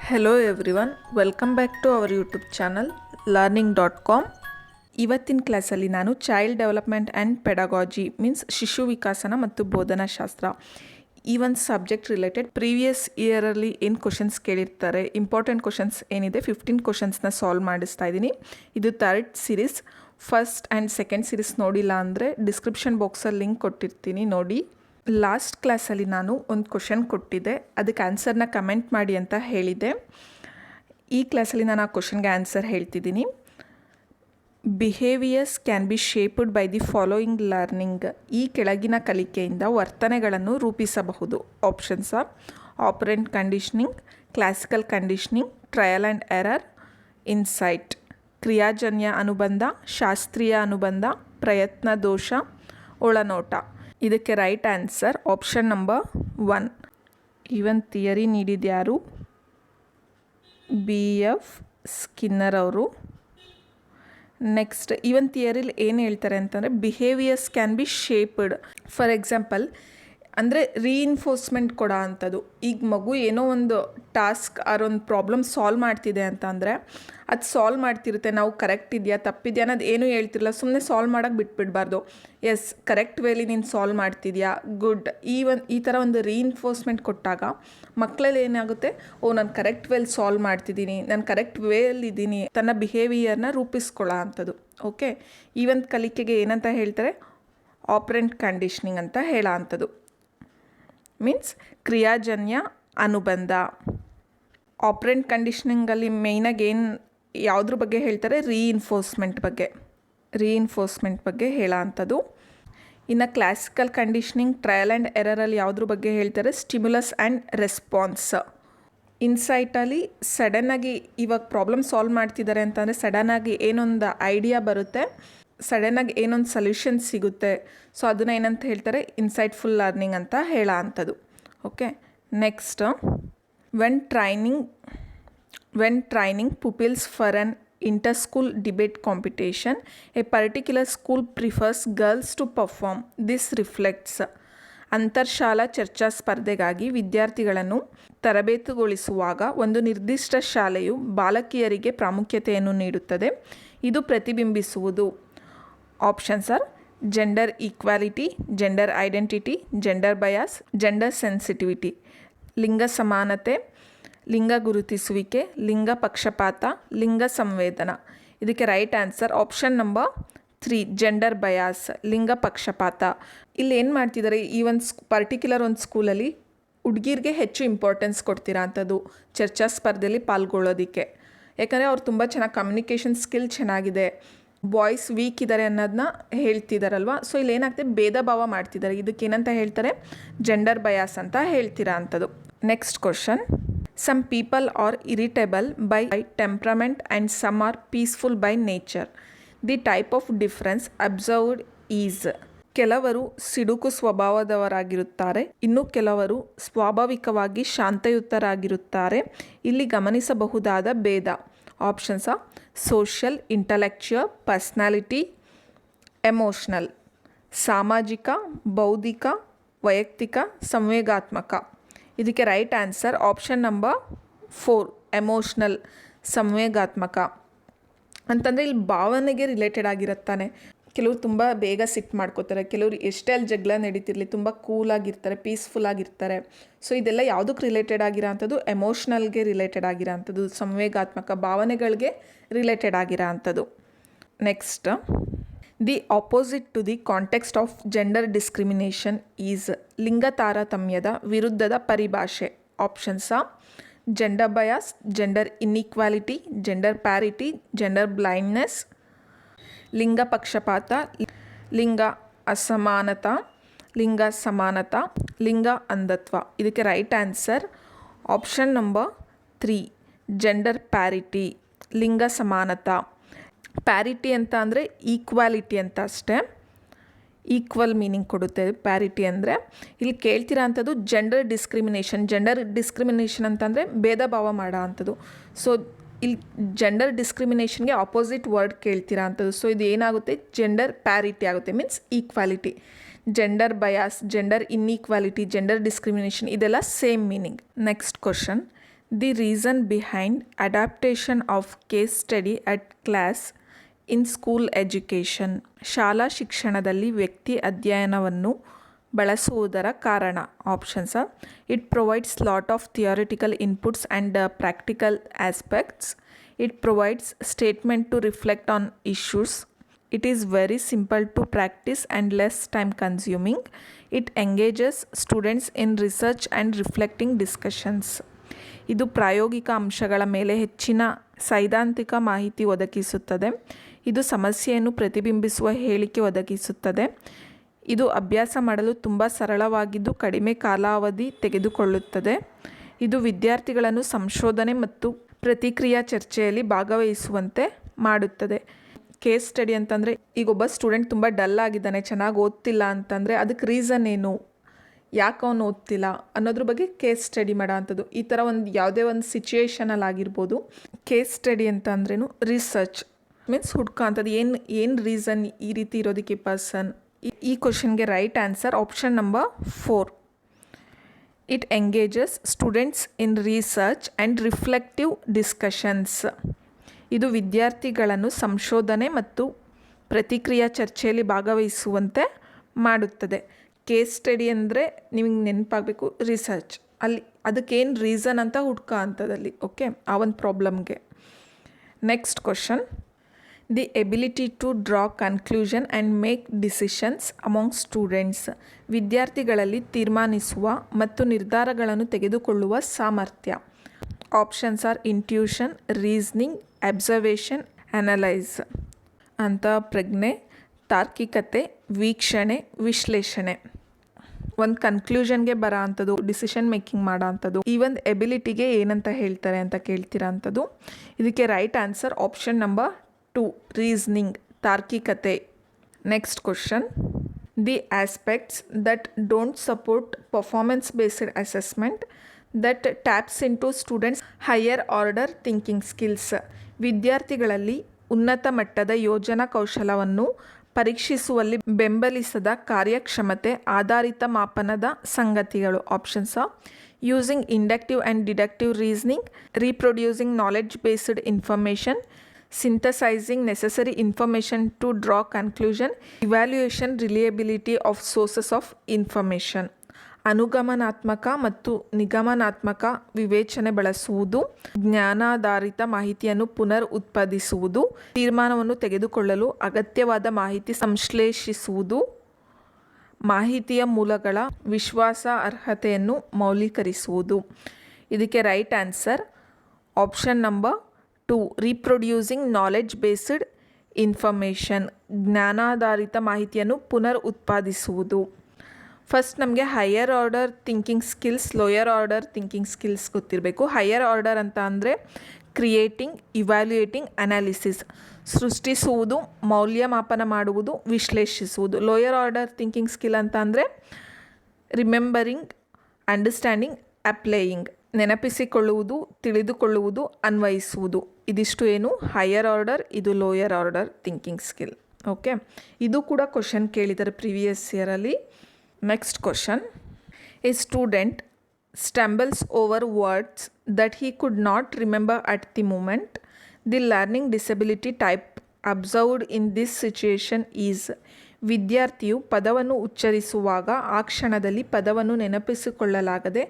Hello everyone, welcome back to our YouTube channel learning.com. ಇವತ್ತಿನ ಕ್ಲಾಸಲ್ಲಿ ನಾನು child development and pedagogy means ಶಿಶು ವಿಕಾಸನ ಮತ್ತು ಬೋಧನಾಶಾಸ್ತ್ರ ಈ ಒಂದು ಸಬ್ಜೆಕ್ಟ್ ರಿಲೇಟೆಡ್ ಪ್ರೀವಿಯಸ್ ಇಯರಲ್ಲಿ ಏನು ಕ್ವಶನ್ಸ್ ಕೇಳಿರ್ತಾರೆ, ಇಂಪಾರ್ಟೆಂಟ್ ಕ್ವಶನ್ಸ್ ಏನಿದೆ 15 ಕ್ವಶನ್ಸ್ನ ಸಾಲ್ವ್ ಮಾಡಿಸ್ತಾ ಇದ್ದೀನಿ. ಇದು third series. First and second series ನೋಡಿಲ್ಲ ಅಂದರೆ ಡಿಸ್ಕ್ರಿಪ್ಷನ್ ಬಾಕ್ಸಲ್ಲಿ ಲಿಂಕ್ ಕೊಟ್ಟಿರ್ತೀನಿ, ನೋಡಿ. ಲಾಸ್ಟ್ ಕ್ಲಾಸಲ್ಲಿ ನಾನು ಒಂದು ಕ್ವಶನ್ ಕೊಟ್ಟಿದ್ದೆ, ಅದಕ್ಕೆ ಆನ್ಸರ್ನ ಕಮೆಂಟ್ ಮಾಡಿ ಅಂತ ಹೇಳಿದ್ದೆ. ಈ ಕ್ಲಾಸಲ್ಲಿ ನಾನು ಆ ಕ್ವಶನ್ಗೆ ಆನ್ಸರ್ ಹೇಳ್ತಿದ್ದೀನಿ. Behaviours can be shaped by the following learning. ಈ ಕೆಳಗಿನ ಕಲಿಕೆಯಿಂದ ವರ್ತನೆಗಳನ್ನು ರೂಪಿಸಬಹುದು. Options are operant conditioning, classical conditioning, trial and error, insight. ಕ್ರಿಯಾಜನ್ಯ ಅನುಬಂಧ, ಶಾಸ್ತ್ರೀಯ ಅನುಬಂಧ, ಪ್ರಯತ್ನ ದೋಷ, ಒಳನೋಟ. ಇದಕ್ಕೆ ರೈಟ್ ಆನ್ಸರ್ ಆಪ್ಷನ್ ನಂಬರ್ 1. ಈವನ್ ಥಿಯರಿ ನೀಡಿದ್ಯಾರು? BF ಸ್ಕಿನ್ನರ್ ಅವರು. ನೆಕ್ಸ್ಟ್ ಈವನ್ ಥಿಯರಿಲಿ ಏನು ಹೇಳ್ತಾರೆ ಅಂತಂದರೆ behaviours can be shaped. For example ಅಂದರೆ ರೀಇನ್ಫೋರ್ಸ್ಮೆಂಟ್ ಕೊಡೋ ಅಂಥದ್ದು. ಈಗ ಮಗು ಏನೋ ಒಂದು ಟಾಸ್ಕ್ ಒಂದು ಪ್ರಾಬ್ಲಮ್ ಸಾಲ್ವ್ ಮಾಡ್ತಿದೆ ಅಂತ ಅಂದರೆ ಅದು ಸಾಲ್ವ್ ಮಾಡ್ತಿರುತ್ತೆ, ನಾವು ಕರೆಕ್ಟ್ ಇದೆಯಾ ತಪ್ಪಿದೆಯಾ ಅನ್ನೋದು ಏನೂ ಹೇಳ್ತಿರಲ್ಲ, ಸುಮ್ಮನೆ ಸಾಲ್ವ್ ಮಾಡೋಕ್ಕೆ ಬಿಟ್ಬಿಡಬಾರ್ದು. ಎಸ್, ಕರೆಕ್ಟ್ ವೇಲಿ ನೀನು ಸಾಲ್ವ್ ಮಾಡ್ತಿದ್ಯಾ, ಗುಡ್. ಈ ಥರ ಒಂದು ರೀಇನ್ಫೋರ್ಸ್ಮೆಂಟ್ ಕೊಟ್ಟಾಗ ಮಕ್ಕಳಲ್ಲಿ ಏನಾಗುತ್ತೆ, ನಾನು ಕರೆಕ್ಟ್ ವೇಲಿ ಸಾಲ್ವ್ ಮಾಡ್ತಿದ್ದೀನಿ, ನಾನು ಕರೆಕ್ಟ್ ವೇಲಿ ಇದ್ದೀನಿ, ತನ್ನ ಬಿಹೇವಿಯರ್ನ ರೂಪಿಸ್ಕೊಳ್ಳೋ ಅಂಥದ್ದು. ಓಕೆ, ಈ ಒಂದು ಕಲಿಕೆಗೆ ಏನಂತ ಹೇಳ್ತಾರೆ? ಆಪರೆಂಟ್ ಕಂಡೀಷನಿಂಗ್ ಅಂತ ಹೇಳೋ ಅಂಥದ್ದು. ಮೀನ್ಸ್ ಕ್ರಿಯಾಜನ್ಯ ಅನುಬಂಧ. ಆಪರೆಂಟ್ ಕಂಡೀಷನಿಂಗಲ್ಲಿ ಮೇಯ್ನಾಗಿ ಯಾವುದ್ರ ಬಗ್ಗೆ ಹೇಳ್ತಾರೆ? ರೀಇನ್ಫೋರ್ಸ್ಮೆಂಟ್ ಬಗ್ಗೆ ಹೇಳೋ ಅಂಥದ್ದು. ಇನ್ನು ಕ್ಲಾಸಿಕಲ್ ಕಂಡೀಷನಿಂಗ್, ಟ್ರಯಲ್ ಆ್ಯಂಡ್ ಎರರಲ್ಲಿ ಯಾವುದ್ರ ಬಗ್ಗೆ ಹೇಳ್ತಾರೆ? Stimulus and response. ಇನ್ಸೈಟಲ್ಲಿ ಸಡನ್ನಾಗಿ ಇವಾಗ ಪ್ರಾಬ್ಲಮ್ ಸಾಲ್ವ್ ಮಾಡ್ತಿದ್ದಾರೆ ಅಂತಂದರೆ ಸಡನ್ನಾಗಿ ಏನೊಂದು ಐಡಿಯಾ ಬರುತ್ತೆ, ಸಡನ್ನಾಗಿ ಏನೊಂದು ಸೊಲ್ಯೂಷನ್ ಸಿಗುತ್ತೆ. ಸೊ ಅದನ್ನು ಏನಂತ ಹೇಳ್ತಾರೆ? ಇನ್ಸೈಟ್ಫುಲ್ ಲರ್ನಿಂಗ್ ಅಂತ ಹೇಳೋ ಅಂಥದ್ದು. Okay, next when training pupils for an inter-school debate competition, a particular school prefers girls to perform. This reflects. ಅಂತರ್ಶಾಲಾ ಚರ್ಚಾ ಸ್ಪರ್ಧೆಗಾಗಿ ವಿದ್ಯಾರ್ಥಿಗಳನ್ನು ತರಬೇತುಗೊಳಿಸುವಾಗ ಒಂದು ನಿರ್ದಿಷ್ಟ ಶಾಲೆಯು ಬಾಲಕಿಯರಿಗೆ ಪ್ರಾಮುಖ್ಯತೆಯನ್ನು ನೀಡುತ್ತದೆ. ಇದು ಪ್ರತಿಬಿಂಬಿಸುವುದು. Options are gender equality, gender identity, gender bias, gender sensitivity. ಲಿಂಗ ಸಮಾನತೆ, ಲಿಂಗ ಗುರುತಿಸುವಿಕೆ, ಲಿಂಗ ಪಕ್ಷಪಾತ, ಲಿಂಗ ಸಂವೇದನ. ಇದಕ್ಕೆ right answer option number 3, gender bias, ಲಿಂಗ ಪಕ್ಷಪಾತ. ಇಲ್ಲಿ ಏನು ಮಾಡ್ತಿದ್ದಾರೆ, ಈ ಒಂದು ಪರ್ಟಿಕ್ಯುಲರ್ ಒಂದು ಸ್ಕೂಲಲ್ಲಿ ಹುಡುಗಿರಿಗೆ ಹೆಚ್ಚು ಇಂಪಾರ್ಟೆನ್ಸ್ ಕೊಡ್ತೀರಾ ಅಂಥದ್ದು ಚರ್ಚಾ ಸ್ಪರ್ಧೆಯಲ್ಲಿ ಪಾಲ್ಗೊಳ್ಳೋದಕ್ಕೆ. ಯಾಕಂದರೆ ಅವ್ರು ತುಂಬ ಚೆನ್ನಾಗಿ ಕಮ್ಯುನಿಕೇಷನ್ ಸ್ಕಿಲ್ ಚೆನ್ನಾಗಿದೆ, ಬಾಯ್ಸ್ ವೀಕ್ ಇದ್ದಾರೆ ಅನ್ನೋದನ್ನ ಹೇಳ್ತಿದ್ದಾರಲ್ವ. ಸೊ ಇಲ್ಲಿ ಏನಾಗ್ತದೆ, ಭೇದ ಭಾವ ಮಾಡ್ತಿದ್ದಾರೆ. ಇದಕ್ಕೆ ಏನಂತ ಹೇಳ್ತಾರೆ? ಜೆಂಡರ್ ಬಯಾಸ್ ಅಂತ ಹೇಳ್ತೀರಾ ಅಂಥದ್ದು. Next question. Some people are irritable by temperament and some are peaceful by nature. The type of difference observed is. ಕೆಲವರು ಸಿಡುಕು ಸ್ವಭಾವದವರಾಗಿರುತ್ತಾರೆ, ಇನ್ನು ಕೆಲವರು ಸ್ವಾಭಾವಿಕವಾಗಿ ಶಾಂತಯುತರಾಗಿರುತ್ತಾರೆ. ಇಲ್ಲಿ ಗಮನಿಸಬಹುದಾದ ಭೇದ. Options are social, intellectual, personality, emotional. ಸಾಮಾಜಿಕ, ಬೌದ್ಧಿಕ, ವೈಯಕ್ತಿಕ, ಸಂವೇಗಾತ್ಮಕ. ಇದಕ್ಕೆ right answer option number 4, emotional, ಸಂವೇಗಾತ್ಮಕ. ಅಂತಂದರೆ ಇಲ್ಲಿ ಭಾವನೆಗೆ ರಿಲೇಟೆಡ್ ಆಗಿರುತ್ತಾನೆ. ಕೆಲವರು ತುಂಬ ಬೇಗ ಸಿಟ್ಟು ಮಾಡ್ಕೋತಾರೆ, ಕೆಲವರು ಎಷ್ಟೇ ಅಲ್ಲಿ ಜಗಳ ನಡೀತಿರಲಿ ತುಂಬ ಕೂಲಾಗಿರ್ತಾರೆ, ಪೀಸ್ಫುಲ್ ಆಗಿರ್ತಾರೆ. ಸೊ ಇದೆಲ್ಲ ಯಾವುದಕ್ಕೆ ರಿಲೇಟೆಡ್ ಆಗಿರೋ ಅಂಥದ್ದು? ಎಮೋಷ್ನಲ್ಗೆ ರಿಲೇಟೆಡ್ ಆಗಿರೋ ಅಂಥದ್ದು, ಸಂವೇಗಾತ್ಮಕ ಭಾವನೆಗಳಿಗೆ ರಿಲೇಟೆಡ್ ಆಗಿರೋ ಅಂಥದ್ದು. Next, the opposite to the context of gender discrimination is. ಲಿಂಗ ತಾರತಮ್ಯದ ವಿರುದ್ಧದ ಪರಿಭಾಷೆ. Options are gender bias, gender inequality, gender parity, gender blindness. ಲಿಂಗ ಪಕ್ಷಪಾತ, ಲಿಂಗ ಅಸಮಾನತ, ಲಿಂಗ ಸಮಾನತ, ಲಿಂಗ ಅಂಧತ್ವ. ಇದಕ್ಕೆ right answer option number 3, gender parity, ಲಿಂಗ ಸಮಾನತ. ಪ್ಯಾರಿಟಿ ಅಂತ ಅಂದರೆ ಈಕ್ವಾಲಿಟಿ ಅಂತ ಅಷ್ಟೇ, ಈಕ್ವಲ್ ಮೀನಿಂಗ್ ಕೊಡುತ್ತೆ ಪ್ಯಾರಿಟಿ ಅಂದರೆ. ಇಲ್ಲಿ ಕೇಳ್ತಿರೋ ಅಂಥದ್ದು ಜೆಂಡರ್ ಡಿಸ್ಕ್ರಿಮಿನೇಷನ್ ಅಂತಂದರೆ ಭೇದ ಭಾವ ಮಾಡೋ ಅಂಥದ್ದು. ಸೊ ಇಲ್ಲಿ ಜೆಂಡರ್ ಡಿಸ್ಕ್ರಿಮಿನೇಷನ್ಗೆ ಆಪೋಸಿಟ್ ವರ್ಡ್ ಕೇಳ್ತೀರಾ ಅಂಥದ್ದು. ಸೊ ಇದು ಏನಾಗುತ್ತೆ? ಜೆಂಡರ್ ಪ್ಯಾರಿಟಿ ಆಗುತ್ತೆ, means equality. Gender bias, gender inequality, gender discrimination ಇದೆಲ್ಲ same meaning. Next question. The reason behind adaptation of case study at class in school education. ಶಾಲಾ ಶಿಕ್ಷಣದಲ್ಲಿ ವ್ಯಕ್ತಿ ಅಧ್ಯಯನವನ್ನು ಬಳಸುವುದರ ಕಾರಣ. Options are: it provides lot of theoretical inputs and practical aspects. It provides statement to reflect on issues. It is very simple to practise and less time consuming. It engages students in research and reflecting discussions. ಇದು ಪ್ರಾಯೋಗಿಕ ಅಂಶಗಳ ಮೇಲೆ ಹೆಚ್ಚಿನ ಸೈದ್ಧಾಂತಿಕ ಮಾಹಿತಿ ಒದಗಿಸುತ್ತದೆ. ಇದು ಸಮಸ್ಯೆಯನ್ನು ಪ್ರತಿಬಿಂಬಿಸುವ ಹೇಳಿಕೆ ಒದಗಿಸುತ್ತದೆ. ಇದು ಅಭ್ಯಾಸ ಮಾಡಲು ತುಂಬ ಸರಳವಾಗಿದ್ದು ಕಡಿಮೆ ಕಾಲಾವಧಿ ತೆಗೆದುಕೊಳ್ಳುತ್ತದೆ. ಇದು ವಿದ್ಯಾರ್ಥಿಗಳನ್ನು ಸಂಶೋಧನೆ ಮತ್ತು ಪ್ರತಿಕ್ರಿಯಾ ಚರ್ಚೆಯಲ್ಲಿ ಭಾಗವಹಿಸುವಂತೆ ಮಾಡುತ್ತದೆ. ಕೇಸ್ ಸ್ಟಡಿ ಅಂತಂದರೆ ಈಗ ಒಬ್ಬ ಸ್ಟೂಡೆಂಟ್ ತುಂಬ ಡಲ್ ಆಗಿದ್ದಾನೆ, ಚೆನ್ನಾಗಿ ಓದ್ತಿಲ್ಲ ಅಂತಂದರೆ ಅದಕ್ಕೆ ರೀಸನ್ ಏನು, ಯಾಕೆ ಅವನು ಓದ್ತಿಲ್ಲ ಅನ್ನೋದ್ರ ಬಗ್ಗೆ ಕೇಸ್ ಸ್ಟಡಿ ಮಾಡೋ ಅಂಥದ್ದು. ಈ ಥರ ಒಂದು ಯಾವುದೇ ಒಂದು ಸಿಚುಯೇಷನಲ್ಲಿ ಆಗಿರ್ಬೋದು. ಕೇಸ್ ಸ್ಟಡಿ ಅಂತ ಅಂದ್ರೇನು ರಿಸರ್ಚ್ ಮೀನ್ಸ್ ಹುಡ್ಕೋ ಅಂಥದ್ದು. ಏನು ರೀಸನ್ ಈ ರೀತಿ ಇರೋದಕ್ಕೆ ಪರ್ಸನ್. ಈ ಕ್ವಶನ್ಗೆ right answer option number 4. It engages students in research and reflective discussions. ಇದು ವಿದ್ಯಾರ್ಥಿಗಳನ್ನು ಸಂಶೋಧನೆ ಮತ್ತು ಪ್ರತಿಕ್ರಿಯಾ ಚರ್ಚೆಯಲ್ಲಿ ಭಾಗವಹಿಸುವಂತೆ ಮಾಡುತ್ತದೆ. ಕೇಸ್ ಸ್ಟಡಿ ಅಂದರೆ ನಿಮಗೆ ನೆನಪಾಗಬೇಕು ರಿಸರ್ಚ್, ಅಲ್ಲಿ ಅದಕ್ಕೇನು ರೀಸನ್ ಅಂತ ಹುಡ್ಕೋ ಅಂಥದ್ದಲ್ಲಿ. ಓಕೆ, ಆ ಒಂದು ಪ್ರಾಬ್ಲಮ್ಗೆ. Next question: the ability to draw conclusion and make decisions among students. ವಿದ್ಯಾರ್ಥಿಗಳಲ್ಲಿ ತೀರ್ಮಾನಿಸುವ ಮತ್ತು ನಿರ್ಧಾರಗಳನ್ನು ತೆಗೆದುಕೊಳ್ಳುವ ಸಾಮರ್ಥ್ಯ. Options are: intuition, reasoning, observation, analyse. ಅಂತ ಪ್ರಜ್ಞೆ, ತಾರ್ಕಿಕತೆ, ವೀಕ್ಷಣೆ, ವಿಶ್ಲೇಷಣೆ. ಒಂದು ಕನ್ಕ್ಲೂಷನ್ಗೆ ಬರೋ ಅಂಥದ್ದು, ಡಿಸಿಷನ್ ಮೇಕಿಂಗ್ ಮಾಡೋ ಅಂಥದ್ದು. ಈ ಒಂದು ಎಬಿಲಿಟಿಗೆ ಏನಂತ ಹೇಳ್ತಾರೆ ಅಂತ ಕೇಳ್ತಿರೋ ಅಂಥದ್ದು. ಇದಕ್ಕೆ right answer option number 2, reasoning, ತಾರ್ಕಿಕತೆ. Next question: the aspects that don't support performance based assessment that taps in to students higher order thinking skills. ವಿದ್ಯಾರ್ಥಿಗಳಲ್ಲಿ ಉನ್ನತ ಮಟ್ಟದ ಯೋಜನಾ ಕೌಶಲವನ್ನು ಪರೀಕ್ಷಿಸುವಲ್ಲಿ ಬೆಂಬಲಿಸದ ಕಾರ್ಯಕ್ಷಮತೆ ಆಧಾರಿತ ಮಾಪನದ ಸಂಗತಿಗಳು. Options are: using inductive and deductive reasoning, reproducing knowledge based information, synthesizing necessary information to draw conclusion, evaluation reliability of sources of information. ಅನುಗಮನಾತ್ಮಕ ಮತ್ತು ನಿಗಮನಾತ್ಮಕ ವಿವೇಚನೆ ಬಳಸುವುದು, ಜ್ಞಾನಾಧಾರಿತ ಮಾಹಿತಿಯನ್ನು ಪುನರ್ ಉತ್ಪಾದಿಸುವುದು, ತೀರ್ಮಾನವನ್ನು ತೆಗೆದುಕೊಳ್ಳಲು ಅಗತ್ಯವಾದ ಮಾಹಿತಿ ಸಂಶ್ಲೇಷಿಸುವುದು, ಮಾಹಿತಿಯ ಮೂಲಗಳ ವಿಶ್ವಾಸಾರ್ಹತೆಯನ್ನು ಮೌಲ್ಯೀಕರಿಸುವುದು. ಇದಕ್ಕೆ right answer option number 2, reproducing knowledge based information, ಜ್ಞಾನಾಧಾರಿತ ಮಾಹಿತಿಯನ್ನು ಪುನರ್ ಉತ್ಪಾದಿಸುವುದು. ಫಸ್ಟ್ ನಮಗೆ higher order thinking skills, lower order thinking skills ಗೊತ್ತಿರಬೇಕು. ಹೈಯರ್ ಆರ್ಡರ್ ಅಂತ ಅಂದರೆ ಕ್ರಿಯೇಟಿಂಗ್, ಇವ್ಯಾಲ್ಯೂಯೇಟಿಂಗ್, ಅನಾಲಿಸಿಸ್, ಸೃಷ್ಟಿಸುವುದು, ಮೌಲ್ಯಮಾಪನ ಮಾಡುವುದು, ವಿಶ್ಲೇಷಿಸುವುದು. ಲೋಯರ್ ಆರ್ಡರ್ ಥಿಂಕಿಂಗ್ ಸ್ಕಿಲ್ ಅಂತ ಅಂದರೆ ರಿಮೆಂಬರಿಂಗ್, ಅಂಡರ್ಸ್ಟ್ಯಾಂಡಿಂಗ್, ಅಪ್ಲೈಯಿಂಗ್, ನೆನಪಿಸಿಕೊಳ್ಳುವುದು, ತಿಳಿದುಕೊಳ್ಳುವುದು, ಅನ್ವಯಿಸುವುದು. ಇದಿಷ್ಟು ಏನು ಹೈಯರ್ ಆರ್ಡರ್, ಇದು lower order thinking skill. Okay, ಇದು ಕೂಡ ಕ್ವಶನ್ ಕೇಳಿದ್ದಾರೆ ಪ್ರಿವಿಯಸ್ ಇಯರಲ್ಲಿ. Next question: a student stumbles over words that he could not remember at the moment. The learning disability type observed in this situation is. ವಿದ್ಯಾರ್ಥಿಯು ಪದವನ್ನು ಉಚ್ಚರಿಸುವಾಗ ಆ ಕ್ಷಣದಲ್ಲಿ ಪದವನ್ನು ನೆನಪಿಸಿಕೊಳ್ಳಲಾಗದೆ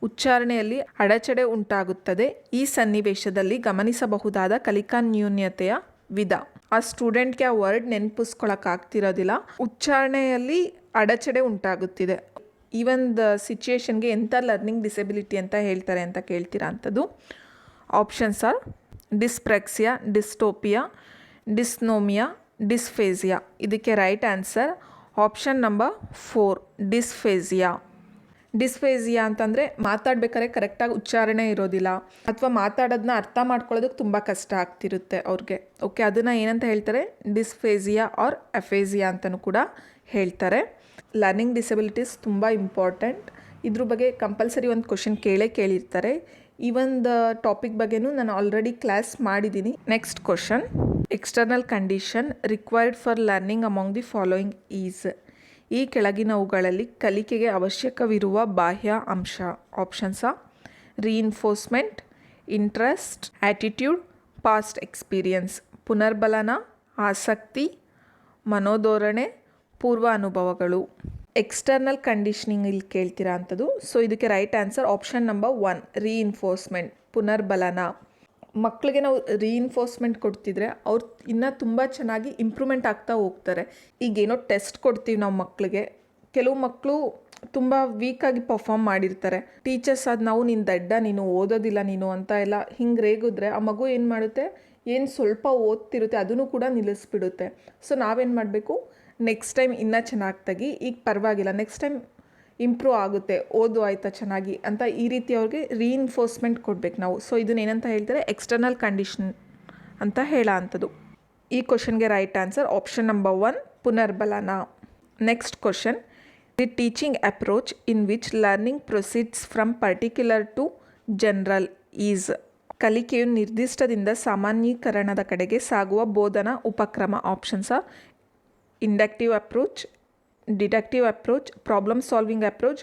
ಉಚ್ಚಾರಣೆಯಲ್ಲಿ ಅಡಚಣೆ ಉಂಟಾಗುತ್ತದೆ. ಈ ಸನ್ನಿವೇಶದಲ್ಲಿ ಗಮನಿಸಬಹುದಾದ ಕಲಿಕಾ ನ್ಯೂನ್ಯತೆಯ ವಿಧ. ಆ ಸ್ಟೂಡೆಂಟ್ಗೆ ಆ ವರ್ಡ್ ನೆನಪಿಸ್ಕೊಳಕ್ಕಾಗ್ತಿರೋದಿಲ್ಲ, ಉಚ್ಚಾರಣೆಯಲ್ಲಿ ಅಡಚಣೆ ಉಂಟಾಗುತ್ತಿದೆ. ಈ ಒಂದು ಸಿಚುಯೇಷನ್ಗೆ ಎಂಥ ಲರ್ನಿಂಗ್ ಡಿಸೆಬಿಲಿಟಿ ಅಂತ ಹೇಳ್ತಾರೆ ಅಂತ ಕೇಳ್ತೀರಾ ಅಂಥದ್ದು. Options are: dyspraxia, dystopia, dysnomia, dysphasia. ಇದಕ್ಕೆ right answer option number 4, dysphasia. Dysphasia ಅಂತಂದರೆ ಮಾತಾಡ್ಬೇಕಾದ್ರೆ ಕರೆಕ್ಟಾಗಿ ಉಚ್ಚಾರಣೆ ಇರೋದಿಲ್ಲ, ಅಥವಾ ಮಾತಾಡೋದನ್ನ ಅರ್ಥ ಮಾಡ್ಕೊಳ್ಳೋದಕ್ಕೆ ತುಂಬ ಕಷ್ಟ ಆಗ್ತಿರುತ್ತೆ ಅವ್ರಿಗೆ. ಓಕೆ, ಅದನ್ನು ಏನಂತ ಹೇಳ್ತಾರೆ? ಡಿಸ್ಫೇಸಿಯಾ ಆರ್ ಅಫೇಸಿಯಾ ಅಂತಲೂ ಕೂಡ ಹೇಳ್ತಾರೆ. ಲರ್ನಿಂಗ್ ಡಿಸಬಿಲಿಟೀಸ್ ತುಂಬ ಇಂಪಾರ್ಟೆಂಟ್. ಇದ್ರ ಬಗ್ಗೆ ಕಂಪಲ್ಸರಿ ಒಂದು ಕ್ವಶನ್ ಕೇಳಿರ್ತಾರೆ. ಈ ಒಂದು ಟಾಪಿಕ್ ಬಗ್ಗೆನೂ ನಾನು ಆಲ್ರೆಡಿ ಕ್ಲಾಸ್ ಮಾಡಿದ್ದೀನಿ. Next question: external condition required for learning among the following is. ಈ ಕೆಳಗಿನವುಗಳಲ್ಲಿ ಕಲಿಕೆಗೆ ಅವಶ್ಯಕವಿರುವ ಬಾಹ್ಯ ಅಂಶ. Options are: reinforcement, interest, attitude, past experience. ಪುನರ್ಬಲನ, ಆಸಕ್ತಿ, ಮನೋಧೋರಣೆ, ಪೂರ್ವ ಅನುಭವಗಳು. ಎಕ್ಸ್ಟರ್ನಲ್ ಕಂಡೀಷನಿಂಗ್ ಇಲ್ಲಿ ಕೇಳ್ತೀರಾ ಅಂಥದ್ದು. ಸೊ ಇದಕ್ಕೆ right answer option number 1, reinforcement, ಪುನರ್ಬಲನ. ಮಕ್ಕಳಿಗೆ ನಾವು ರೀಇನ್ಫೋರ್ಸ್ಮೆಂಟ್ ಕೊಡ್ತಿದ್ರೆ ಅವ್ರು ಇನ್ನೂ ತುಂಬ ಚೆನ್ನಾಗಿ ಇಂಪ್ರೂವ್ಮೆಂಟ್ ಆಗ್ತಾ ಹೋಗ್ತಾರೆ. ಈಗೇನೋ ಟೆಸ್ಟ್ ಕೊಡ್ತೀವಿ ನಾವು ಮಕ್ಕಳಿಗೆ, ಕೆಲವು ಮಕ್ಕಳು ತುಂಬ ವೀಕಾಗಿ ಪರ್ಫಾರ್ಮ್ ಮಾಡಿರ್ತಾರೆ. ಟೀಚರ್ಸ್ ಅದು ನಾವು ನೀನು ದಡ್ಡ, ನೀನು ಓದೋದಿಲ್ಲ ನೀನು ಅಂತ ಎಲ್ಲ ಹಿಂಗೆ ರೇಗಿದ್ರೆ ಆ ಮಗು ಏನು ಮಾಡುತ್ತೆ, ಏನು ಸ್ವಲ್ಪ ಓದ್ತಿರುತ್ತೆ ಅದನ್ನು ಕೂಡ ನಿಲ್ಲಿಸ್ಬಿಡುತ್ತೆ. ಸೊ ನಾವೇನು ಮಾಡಬೇಕು, ನೆಕ್ಸ್ಟ್ ಟೈಮ್ ಇನ್ನೂ ಚೆನ್ನಾಗಿ ತೆಗಿ, ಈಗ ಪರವಾಗಿಲ್ಲ ನೆಕ್ಸ್ಟ್ ಟೈಮ್ ಇಂಪ್ರೂವ್ ಆಗುತ್ತೆ, ಓದು ಆಯಿತಾ ಚೆನ್ನಾಗಿ ಅಂತ ಈ ರೀತಿ ಅವ್ರಿಗೆ ರೀಇನ್ಫೋರ್ಸ್ಮೆಂಟ್ ಕೊಡ್ಬೇಕು ನಾವು. ಸೊ ಇದನ್ನ ಏನಂತ ಹೇಳ್ತಾರೆ, ಎಕ್ಸ್ಟರ್ನಲ್ ಕಂಡೀಷನ್ ಅಂತ ಹೇಳೋ ಅಂಥದ್ದು. ಈ ಕ್ವಶನ್ಗೆ ರೈಟ್ ಆನ್ಸರ್ ಆಪ್ಷನ್ ನಂಬರ್ 1, ಪುನರ್ಬಲನ. Next question, the teaching approach in which learning proceeds from particular to general is. ಕಲಿಕೆಯು ನಿರ್ದಿಷ್ಟದಿಂದ ಸಾಮಾನ್ಯೀಕರಣದ ಕಡೆಗೆ ಸಾಗುವ ಬೋಧನಾ ಉಪಕ್ರಮ. Options are inductive approach, deductive approach, problem solving approach,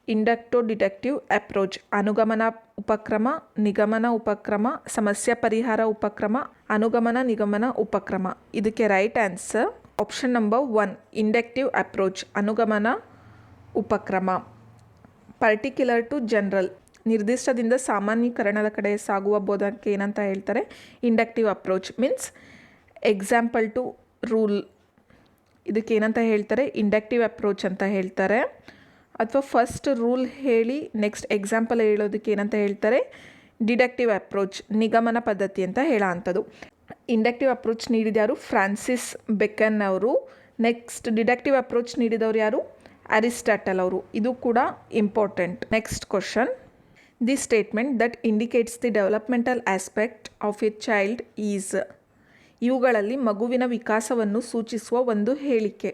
inducto deductive approach. ಅನುಗಮನ ಉಪಕ್ರಮ, ನಿಗಮನ ಉಪಕ್ರಮ, ಸಮಸ್ಯೆ ಪರಿಹಾರ ಉಪಕ್ರಮ, ಅನುಗಮನ ನಿಗಮನ ಉಪಕ್ರಮ. ಇದಕ್ಕೆ right answer option number 1, inductive approach, ಅನುಗಮನ ಉಪಕ್ರಮ. ಪರ್ಟಿಕ್ಯುಲರ್ ಟು ಜನರಲ್, ನಿರ್ದಿಷ್ಟದಿಂದ ಸಾಮಾನ್ಯೀಕರಣದ ಕಡೆ ಸಾಗುವ ಬೋಧನಕ್ಕೆ ಏನಂತ ಹೇಳ್ತಾರೆ, inductive approach. Means example to rule, ಇದಕ್ಕೆ ಏನಂತ ಹೇಳ್ತಾರೆ, ಇಂಡಕ್ಟಿವ್ ಅಪ್ರೋಚ್ ಅಂತ ಹೇಳ್ತಾರೆ. ಅಥವಾ ಫಸ್ಟ್ ರೂಲ್ ಹೇಳಿ ನೆಕ್ಸ್ಟ್ ಎಕ್ಸಾಂಪಲ್ ಹೇಳೋದಕ್ಕೆ ಏನಂತ ಹೇಳ್ತಾರೆ, ಡಿಡಕ್ಟಿವ್ ಅಪ್ರೋಚ್, ನಿಗಮನ ಪದ್ಧತಿ ಅಂತ ಹೇಳೋ ಅಂಥದ್ದು. ಇಂಡಕ್ಟಿವ್ ಅಪ್ರೋಚ್ ನೀಡಿದ ಯಾರು, ಫ್ರಾನ್ಸಿಸ್ ಬೆಕನ್ ಅವರು. ನೆಕ್ಸ್ಟ್ ಡಿಡಕ್ಟಿವ್ ಅಪ್ರೋಚ್ ನೀಡಿದವರು ಯಾರು, ಅರಿಸ್ಟಾಟಲ್ ಅವರು. ಇದು ಕೂಡ important. Next question, the statement that indicates the developmental aspect of a child is. ಇವುಗಳಲ್ಲಿ ಮಗುವಿನ ವಿಕಾಸವನ್ನು ಸೂಚಿಸುವ ಒಂದು ಹೇಳಿಕೆ.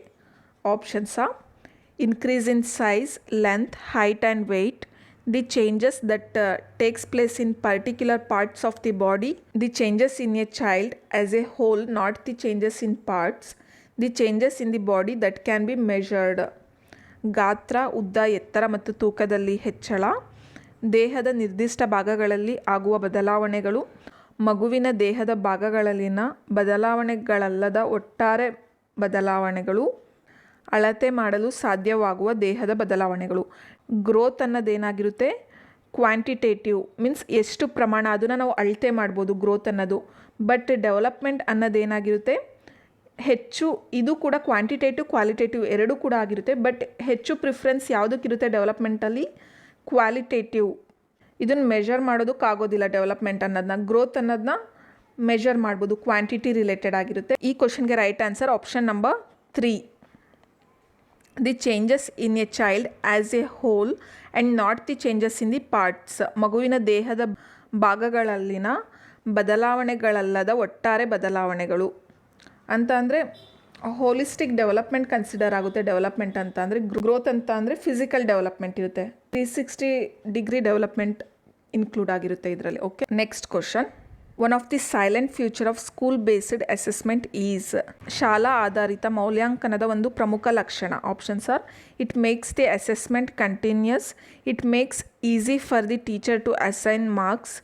Options are increase in size, length, height and weight, the changes that takes place in particular parts of the body, the changes in a child as a whole, not the changes in parts, the changes in the body that can be measured. ಗಾತ್ರ, ಉದ್ದ, ಎತ್ತರ ಮತ್ತು ತೂಕದಲ್ಲಿ ಹೆಚ್ಚಳ, ದೇಹದ ನಿರ್ದಿಷ್ಟ ಭಾಗಗಳಲ್ಲಿ ಆಗುವ ಬದಲಾವಣೆಗಳು, ಮಗುವಿನ ದೇಹದ ಭಾಗಗಳಲ್ಲಿನ ಬದಲಾವಣೆಗಳಲ್ಲದ ಒಟ್ಟಾರೆ ಬದಲಾವಣೆಗಳು, ಅಳತೆ ಮಾಡಲು ಸಾಧ್ಯವಾಗುವ ದೇಹದ ಬದಲಾವಣೆಗಳು. ಗ್ರೋತ್ ಅನ್ನೋದೇನಾಗಿರುತ್ತೆ, ಕ್ವಾಂಟಿಟೇಟಿವ್, ಮೀನ್ಸ್ ಎಷ್ಟು ಪ್ರಮಾಣ, ಅದನ್ನು ನಾವು ಅಳತೆ ಮಾಡ್ಬೋದು ಗ್ರೋತ್ ಅನ್ನೋದು. ಬಟ್ ಡೆವಲಪ್ಮೆಂಟ್ ಅನ್ನೋದೇನಾಗಿರುತ್ತೆ, ಹೆಚ್ಚು, ಇದು ಕೂಡ ಕ್ವಾಂಟಿಟೇಟಿವ್ ಕ್ವಾಲಿಟೇಟಿವ್ ಎರಡೂ ಕೂಡ ಆಗಿರುತ್ತೆ. ಬಟ್ ಹೆಚ್ಚು ಪ್ರಿಫರೆನ್ಸ್ ಯಾವುದಕ್ಕಿರುತ್ತೆ ಡೆವಲಪ್ಮೆಂಟಲ್ಲಿ, ಕ್ವಾಲಿಟೇಟಿವ್. ಇದನ್ನು ಮೆಷರ್ ಮಾಡೋದಕ್ಕಾಗೋದಿಲ್ಲ ಡೆವಲಪ್ಮೆಂಟ್ ಅನ್ನೋದನ್ನ, ಗ್ರೋತ್ ಅನ್ನೋದನ್ನ ಮೆಷರ್ ಮಾಡ್ಬೋದು, ಕ್ವಾಂಟಿಟಿ ರಿಲೇಟೆಡ್ ಆಗಿರುತ್ತೆ. ಈ ಕ್ವಶನ್ಗೆ right answer option number 3, the changes in a child as a whole and not the changes in the parts. ಮಗುವಿನ ದೇಹದ ಭಾಗಗಳಲ್ಲಿನ ಬದಲಾವಣೆಗಳಲ್ಲದ ಒಟ್ಟಾರೆ ಬದಲಾವಣೆಗಳು ಅಂತ ಅಂದರೆ ಹೋಲಿಸ್ಟಿಕ್ ಡೆವಲಪ್ಮೆಂಟ್ ಕನ್ಸಿಡರ್ ಆಗುತ್ತೆ. ಡೆವಲಪ್ಮೆಂಟ್ ಅಂತ ಅಂದರೆ ಗ್ರೋತ್ ಅಂತ ಅಂದರೆ ಫಿಸಿಕಲ್ ಡೆವಲಪ್ಮೆಂಟ್ ಇರುತ್ತೆ, 360 ಡಿಗ್ರಿ ಡೆವಲಪ್ಮೆಂಟ್ ಇನ್ಕ್ಲೂಡ್ ಆಗಿರುತ್ತೆ ಇದರಲ್ಲಿ. Okay, next question, one of the salient feature of school based assessment is. ಶಾಲಾ ಆಧಾರಿತ ಮೌಲ್ಯಾಂಕನದ ಒಂದು ಪ್ರಮುಖ ಲಕ್ಷಣ. Options are it makes the assessment continues, it makes easy for the teacher to assign marks,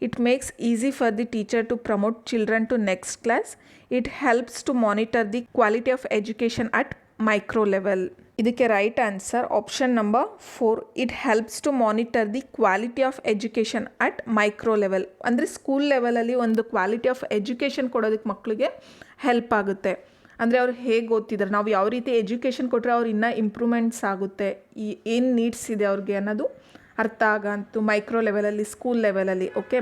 it makes easy for the teacher to promote children to next class, it helps to monitor the quality of education at micro level. ಇದಕ್ಕೆ right answer option number 4, it helps to monitor the quality of education at micro level. ಅಂದರೆ school ಲೆವೆಲಲ್ಲಿ ಒಂದು quality of education ಕೊಡೋದಕ್ಕೆ ಮಕ್ಕಳಿಗೆ help ಆಗುತ್ತೆ. ಅಂದರೆ ಅವ್ರು ಹೇಗೆ ಓದ್ತಿದ್ದಾರೆ, ನಾವು ಯಾವ ರೀತಿ ಎಜುಕೇಷನ್ ಕೊಟ್ಟರೆ ಅವ್ರು ಇನ್ನೂ ಇಂಪ್ರೂವ್ಮೆಂಟ್ಸ್ ಆಗುತ್ತೆ, ಏನು ನೀಡ್ಸ್ ಇದೆ ಅವ್ರಿಗೆ ಅನ್ನೋದು ಅರ್ಥ ಆಗಂತು ಮೈಕ್ರೋ ಲೆವೆಲಲ್ಲಿ, ಸ್ಕೂಲ್ ಲೆವೆಲಲ್ಲಿ. ಓಕೆ,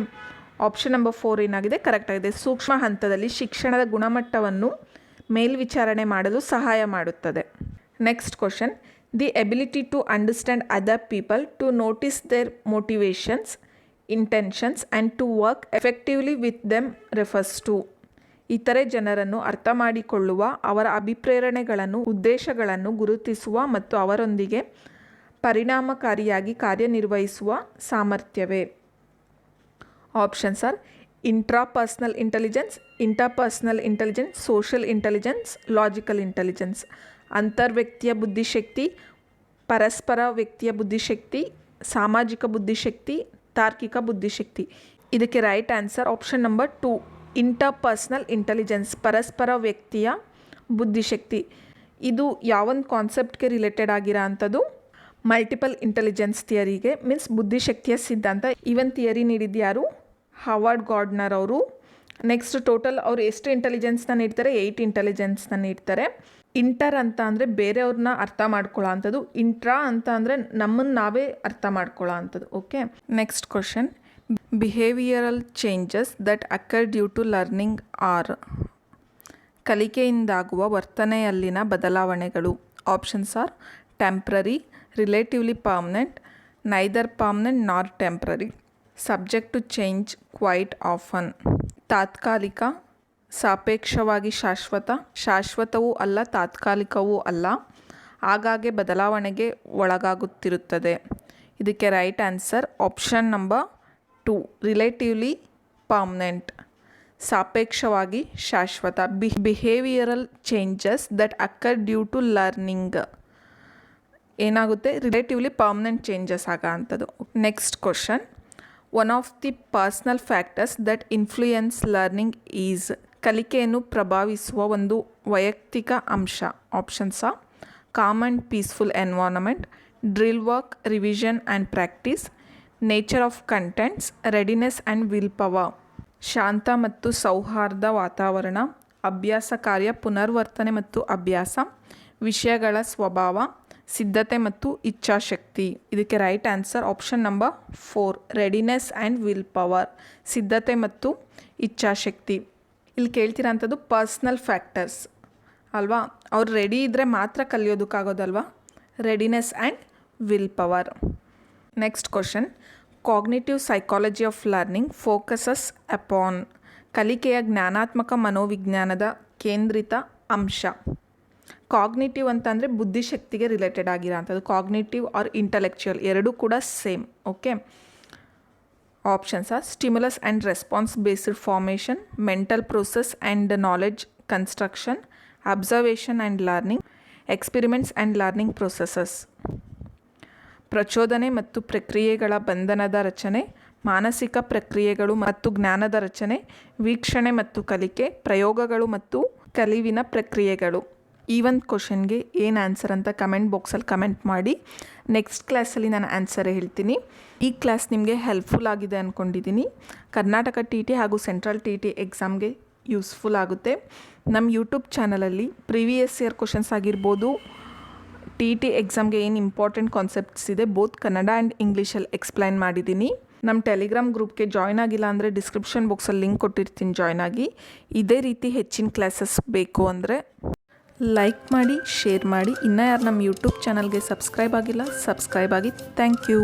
ಆಪ್ಷನ್ ನಂಬರ್ 4 ಏನಾಗಿದೆ, ಕರೆಕ್ಟ್ ಆಗಿದೆ. ಸೂಕ್ಷ್ಮ ಹಂತದಲ್ಲಿ ಶಿಕ್ಷಣದ ಗುಣಮಟ್ಟವನ್ನು ಮೇಲ್ವಿಚಾರಣೆ ಮಾಡಲು ಸಹಾಯ ಮಾಡುತ್ತದೆ. Next question, the ability to understand other people, to notice their motivations, intentions and to work effectively with them refers to. ಇತರೆ ಜನರನ್ನು ಅರ್ಥ ಮಾಡಿಕೊಳ್ಳುವ, ಅವರ ಅಭಿಪ್ರೇರಣೆಗಳನ್ನು, ಉದ್ದೇಶಗಳನ್ನು ಗುರುತಿಸುವ ಮತ್ತು ಅವರೊಂದಿಗೆ ಪರಿಣಾಮಕಾರಿಯಾಗಿ ಕಾರ್ಯನಿರ್ವಹಿಸುವ ಸಾಮರ್ಥ್ಯವೇ. Options are intrapersonal intelligence, interpersonal intelligence, social intelligence, logical intelligence. ಅಂತರ್ವ್ಯಕ್ತಿಯ ಬುದ್ಧಿಶಕ್ತಿ, ಪರಸ್ಪರ ವ್ಯಕ್ತಿಯ ಬುದ್ಧಿಶಕ್ತಿ, ಸಾಮಾಜಿಕ ಬುದ್ಧಿಶಕ್ತಿ, ತಾರ್ಕಿಕ ಬುದ್ಧಿಶಕ್ತಿ. ಇದಕ್ಕೆ right answer option number 2 interpersonal intelligence, ಪರಸ್ಪರ ವ್ಯಕ್ತಿಯ ಬುದ್ಧಿಶಕ್ತಿ. ಇದು ಯಾವೊಂದು ಕಾನ್ಸೆಪ್ಟ್ಗೆ ರಿಲೇಟೆಡ್ ಆಗಿರೋ ಅಂಥದ್ದು ಮಲ್ಟಿಪಲ್ ಇಂಟೆಲಿಜೆನ್ಸ್ ಥಿಯರಿಗೆ, ಮೀನ್ಸ್ ಬುದ್ಧಿಶಕ್ತಿಯ ಸಿದ್ಧಾಂತ. ಈವನ್ ಥಿಯರಿ ನೀಡಿದ್ಯಾರು ಹಾವರ್ಡ್ ಗಾರ್ಡ್ನರ್ ಅವರು. ನೆಕ್ಸ್ಟ್ ಟೋಟಲ್ ಅವರು ಎಷ್ಟು ಇಂಟೆಲಿಜೆನ್ಸ್ನ ನೀಡ್ತಾರೆ, 8 ಇಂಟೆಲಿಜೆನ್ಸ್ನ ನೀಡ್ತಾರೆ. ಇಂಟರ್ ಅಂತ ಅಂದರೆ ಬೇರೆಯವ್ರನ್ನ ಅರ್ಥ ಮಾಡ್ಕೊಳ್ಳೋ ಅಂಥದ್ದು, ಇಂಟ್ರಾ ಅಂತ ಅಂದರೆ ನಮ್ಮನ್ನು ನಾವೇ ಅರ್ಥ ಮಾಡ್ಕೊಳ್ಳೋ ಅಂಥದ್ದು. Okay, next question. Behavioural changes that occur due to learning are. ಕಲಿಕೆಯಿಂದಾಗುವ ವರ್ತನೆಯಲ್ಲಿನ ಬದಲಾವಣೆಗಳು. Options are temporary, relatively permanent, neither permanent nor temporary, subject to change quite often. ತಾತ್ಕಾಲಿಕ, ಸಾಪೇಕ್ಷವಾಗಿ ಶಾಶ್ವತ, ಶಾಶ್ವತವೂ ಅಲ್ಲ ತಾತ್ಕಾಲಿಕವೂ ಅಲ್ಲ, ಆಗಾಗ್ಗೆ ಬದಲಾವಣೆಗೆ ಒಳಗಾಗುತ್ತಿರುತ್ತದೆ. ಇದಕ್ಕೆ right answer option number 2 relatively permanent, ಸಾಪೇಕ್ಷವಾಗಿ ಶಾಶ್ವತ. Behavioural changes that occur due to learning ಏನಾಗುತ್ತೆ, ರಿಲೇಟಿವ್ಲಿ ಪರ್ಮನೆಂಟ್ ಚೇಂಜಸ್ ಆಗೋ ಅಂಥದ್ದು. Next question. One of the personal factors that influence learning is. ಕಲಿಕೆಯನ್ನು ಪ್ರಭಾವಿಸುವ ಒಂದು ವೈಯಕ್ತಿಕ ಅಂಶ. Options are calm and peaceful environment, drill work, revision and practice, nature of contents, readiness and will power. ಶಾಂತ ಮತ್ತು ಸೌಹಾರ್ದ ವಾತಾವರಣ, ಅಭ್ಯಾಸ ಕಾರ್ಯ, ಪುನರ್ವರ್ತನೆ ಮತ್ತು ಅಭ್ಯಾಸ, ವಿಷಯಗಳ ಸ್ವಭಾವ, ಸಿದ್ಧತೆ ಮತ್ತು ಇಚ್ಛಾಶಕ್ತಿ. ಇದಕ್ಕೆ right answer option number 4 readiness and will power, ಸಿದ್ಧತೆ ಮತ್ತು ಇಚ್ಛಾಶಕ್ತಿ. ಇಲ್ಲಿ ಕೇಳ್ತಿರೋ ಅಂಥದ್ದು ಪರ್ಸ್ನಲ್ ಫ್ಯಾಕ್ಟರ್ಸ್ ಅಲ್ವಾ, ಅವ್ರು ರೆಡಿ ಇದ್ದರೆ ಮಾತ್ರ ಕಲಿಯೋದಕ್ಕಾಗೋದಲ್ವಾ, readiness and will power. Next question. Cognitive psychology of learning focuses upon. ಕಲಿಕೆಯ ಜ್ಞಾನಾತ್ಮಕ ಮನೋವಿಜ್ಞಾನದ ಕೇಂದ್ರಿತ ಅಂಶ. ಕಾಗ್ನಿಟಿವ್ ಅಂತಂದರೆ ಬುದ್ಧಿಶಕ್ತಿಗೆ ರಿಲೇಟೆಡ್ ಆಗಿರೋ ಅಂಥದ್ದು. ಕಾಗ್ನಿಟಿವ್ ಆರ್ ಇಂಟಲೆಕ್ಚುಯಲ್ ಎರಡೂ ಕೂಡ same. Okay, options are stimulus and response based formation, mental process and knowledge construction, observation and learning, experiments and learning processes. ಪ್ರಚೋದನೆ ಮತ್ತು ಪ್ರಕ್ರಿಯೆಗಳ ಬಂಧನದ ರಚನೆ, ಮಾನಸಿಕ ಪ್ರಕ್ರಿಯೆಗಳು ಮತ್ತು ಜ್ಞಾನದ ರಚನೆ, ವೀಕ್ಷಣೆ ಮತ್ತು ಕಲಿಕೆ, ಪ್ರಯೋಗಗಳು ಮತ್ತು ಕಲಿವಿನ ಪ್ರಕ್ರಿಯೆಗಳು. ಈ ಒಂದು ಕ್ವಶನ್ಗೆ ಏನು ಆನ್ಸರ್ ಅಂತ ಕಮೆಂಟ್ ಬಾಕ್ಸಲ್ಲಿ ಕಮೆಂಟ್ ಮಾಡಿ. ನೆಕ್ಸ್ಟ್ ಕ್ಲಾಸಲ್ಲಿ ನಾನು ಆನ್ಸರ್ ಹೇಳ್ತೀನಿ. ಈ ಕ್ಲಾಸ್ ನಿಮಗೆ ಹೆಲ್ಪ್ಫುಲ್ ಆಗಿದೆ ಅಂದ್ಕೊಂಡಿದ್ದೀನಿ. ಕರ್ನಾಟಕ TT ಹಾಗೂ ಸೆಂಟ್ರಲ್ TT ಎಕ್ಸಾಮ್ಗೆ ಯೂಸ್ಫುಲ್ ಆಗುತ್ತೆ. ನಮ್ಮ ಯೂಟ್ಯೂಬ್ ಚಾನಲಲ್ಲಿ ಪ್ರೀವಿಯಸ್ ಇಯರ್ ಕ್ವಶನ್ಸ್ ಆಗಿರ್ಬೋದು, TT ಎಕ್ಸಾಮ್ಗೆ ಏನು ಇಂಪಾರ್ಟೆಂಟ್ ಕಾನ್ಸೆಪ್ಟ್ಸ್ ಇದೆ ಬೋತ್ ಕನ್ನಡ ಆ್ಯಂಡ್ ಇಂಗ್ಲೀಷಲ್ಲಿ ಎಕ್ಸ್ಪ್ಲೈನ್ ಮಾಡಿದ್ದೀನಿ. ನಮ್ಮ ಟೆಲಿಗ್ರಾಮ್ ಗ್ರೂಪ್ಗೆ ಜಾಯ್ನ್ ಆಗಿಲ್ಲ ಅಂದರೆ ಡಿಸ್ಕ್ರಿಪ್ಷನ್ ಬಾಕ್ಸಲ್ಲಿ ಲಿಂಕ್ ಕೊಟ್ಟಿರ್ತೀನಿ, ಜಾಯ್ನ್ ಆಗಿ. ಇದೇ ರೀತಿ ಹೆಚ್ಚಿನ ಕ್ಲಾಸಸ್ ಬೇಕು ಅಂದರೆ ಲೈಕ್ ಮಾಡಿ, ಶೇರ್ ಮಾಡಿ. ಇನ್ನೂ ಯಾರು ನಮ್ಮ ಯೂಟ್ಯೂಬ್ ಚಾನಲ್ಗೆ ಸಬ್ಸ್ಕ್ರೈಬ್ ಆಗಿಲ್ಲ, ಸಬ್ಸ್ಕ್ರೈಬ್ ಆಗಿ. Thank you.